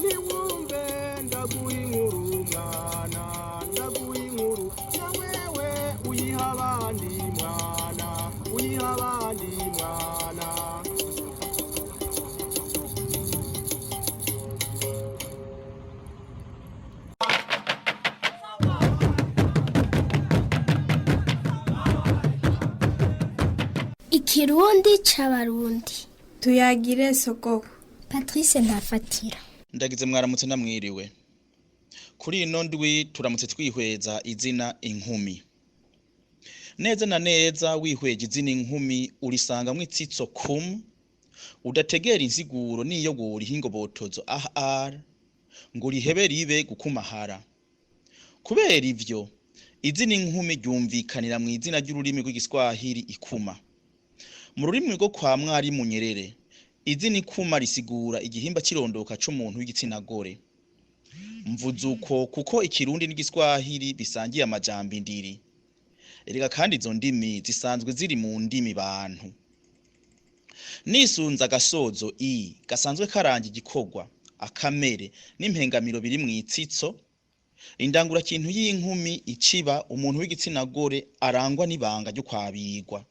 niwumve ndaguha inkuru mwana ndaguha inkuru na wewe uyiha abandi mwana uyiha abandi mwana. Ikirundi c'abarundi tuyagire sogoko. Patrice Ntafatira. Ndagize mwaramutse namwiriwe. Kuri ino ndwi turamutse twihweza izina inkumi. Neza na neza wihweje izina inkumi urisanga mwitsitso kum, udategera insiguro niyo guri hingobotozo ahar ngo rihebe ribe gukumahara. Kubera ivyo izina inkumi ryumvikanira mu izina ry'ururimi rw'igiswahili ikuma. Mu rurimi rwo kwa mwarimu Nyerere izina ikuma risigura igihimba cirondoka c'umuntu w'igitsina gore. Mvuzuko kuko ikirundi n'igiswahili bisangiye amajambo indiri. Erega kandi izo ndimi zisanzwe ziri mu ndimi bantu. Nisunza gasozo i gasanzwe karanga igikorwa akamere n'impengamiro biri mu itsitso. Indangura kintu y'inkumi iciba umuntu w'igitsina gore arangwa n'ibanga ryo kwabigwa.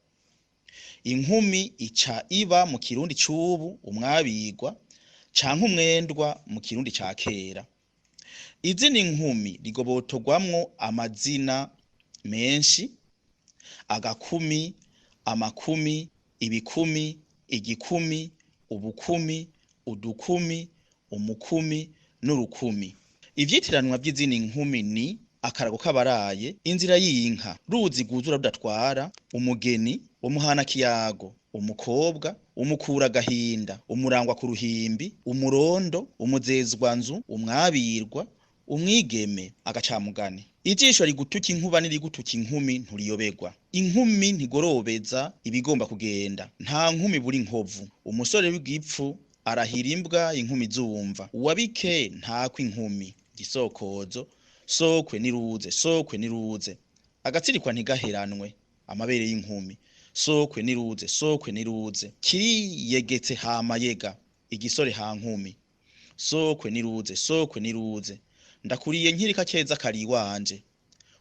Inkumi ica iba mu kirundi c'ubu umwabigwa canke umwendwa mu kirundi ca kera. Izina inkumi rigobotogwamwo amazina menshi, agakumi, amakumi, ibikumi, igikumi, ubukumi, udukumi, umukumi n'urukumi. Ivyitiranwa by'izina inkumi ni akarago kabaraye, inzira y'inka, ruzi guzura rudatwara, umugeni, umuhana kiyago, umukobwa, umukura gahinda, umurangwa ku ruhimbi, umurondo, umuzezwanzu, umwabirwa, umwigeme, agacamugani. Ijisho rigutuka inkuba n'irigutuka inkumi nturiyobegwa. Inkumi ntigorobeza ibigomba kugenda. Nta nkumi buri nkovu. Umusore w'igipfu arahira imbwa inkumi zumva. Uwabike ntakwa inkumi. Gisokozo sokwe niruze, sokwe niruze. Agatsirikwa ntigaheranwe amabere y'inkumi. Sokwe niruze, sokwe niruze. Kiri yegetse hama yega igisore ha nkumi. Sokwe niruze, sokwe niruze. Ndakuriye nkirika keza kari wanje.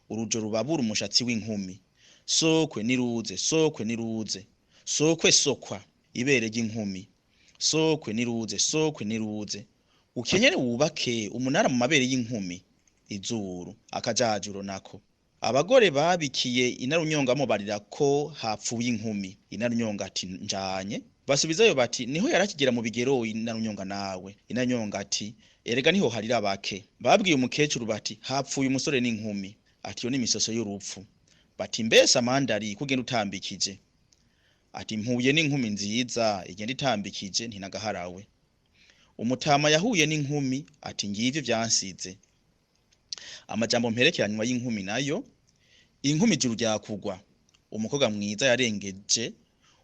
Urujo rubabura umushatsi w'inkumi. Sokwe niruze, sokwe niruze. Sokwe sokwa ibere ry'inkumi. Sokwe niruze, sokwe niruze. Ukenyere wubake umunara mu mabere y'inkumi. Izuru akajajuro nako. Abagore babikiye inarunyongamo barira ko hapfuye inkumi. Inarunyonga ati njanye. Basubizayo bati niho yarakigera mu bigero inarunyonga nawe. Inanyonga ati erega niho harira bake. Babwiye umukecuru bati hapfuye umusore n'inkumi. Ati yo ni misoso y'urupfu. Bati mbese amandari kugenda utambikije. Ati mpuye n'inkumi nziza igenda itambikije ntinagaharawe. Umutama yahuye n'inkumi ati ngivyo vyansize. Amajambo mperekeranywa y'inkumi nayo. Inkumi ijuru ryakugwa. Umukobwa mwiza yarengeje.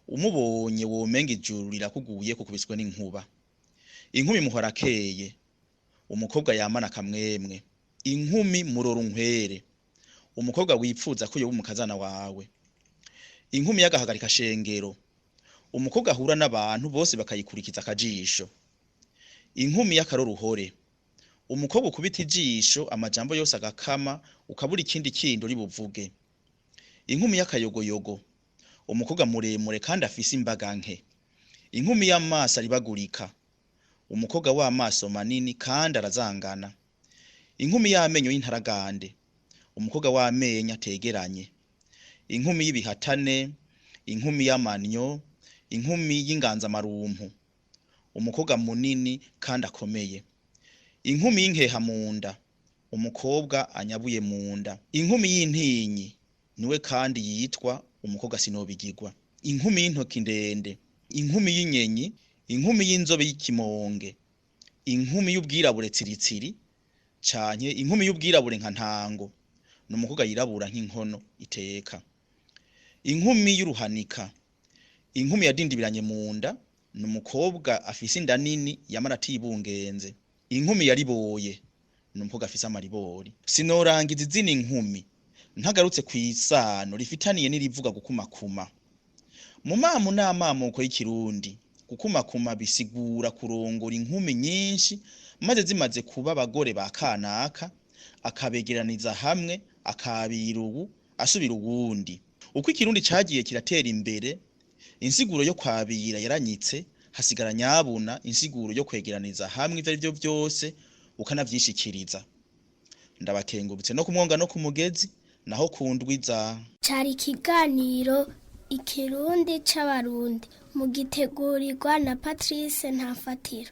Umubonye womenga ijuru rirakuguye kukubiswe n'inkuba. Inkumi muhorakeye. Umukobwa yamana kamwemwe. Inkumi murorunkwere. Umukobwa wipfuza ko yoba umukazana wawe. Inkumi yagahagarika shengero. Umukobwa ahura n'abantu bose bakayikurikiza akajisho. Inkumi y'akaroruhore. Umukobwa ukubita ijisho amajambo yose agakama ukabura ikindi kindo ribuvuge. Inkumi y'akayogoyogo. Umukobwa muremure kandi afise imbaga nke. Inkumi y'amaso aribagurika. Umukobwa w'amaso manini kandi arazangana. Inkumi y'amenyo y'intaragande. Umukobwa w'amenyo ategeranye. Inkumi y'ibihatane, inkumi y'amanyo, inkumi y'inganza marumpu. Umukobwa munini kandi akomeye. Inkumi y'inkeha munda. Umukobwa anyabuye munda. Inkumi y'intinyi niwe kandi yitwa umukobwa sinobigirwa. Inkumi y'intoki ndende. Inkumi y'inyenyi. Inkumi y'inzobe y'ikimonge. Inkumi y'ubwirabure tsiritsiri canke inkumi y'ubwirabure nka ntango. Numukobwa yirabura nk'inkono iteka. Inkumi y'uruhanika. Inkumi yadindibiranye munda. Numukobwa afise inda nini yamara atibungenze. Inkumi yariboye. Numukobwa afise amaribori. Sinorangiza izina inkumi ntagarutse kwisano rifitaniye n'irivuga gukumakuma. Mu mamu n'amamuko y'ikirundi gukumakuma bisigura kurongora inkumi nyinshi maze zimaze kuba abagore ba kanaka akabegeraniza hamwe akabira ubu asubira uwundi. Uko ikirundi cagiye kiratera imbere, insiguro yo kwabira yaranyitse, hasigara nyabuna insiguro yo kwegeraniza hamwe ivyo arivyo vyose ukanavyishikiriza. Ndabakengurutse no kumwonga no kumugezi naho kundwiza. Cari ikiganiro ikirundi c'abarundi mugitegurirwa na Patrice Ntafatiro.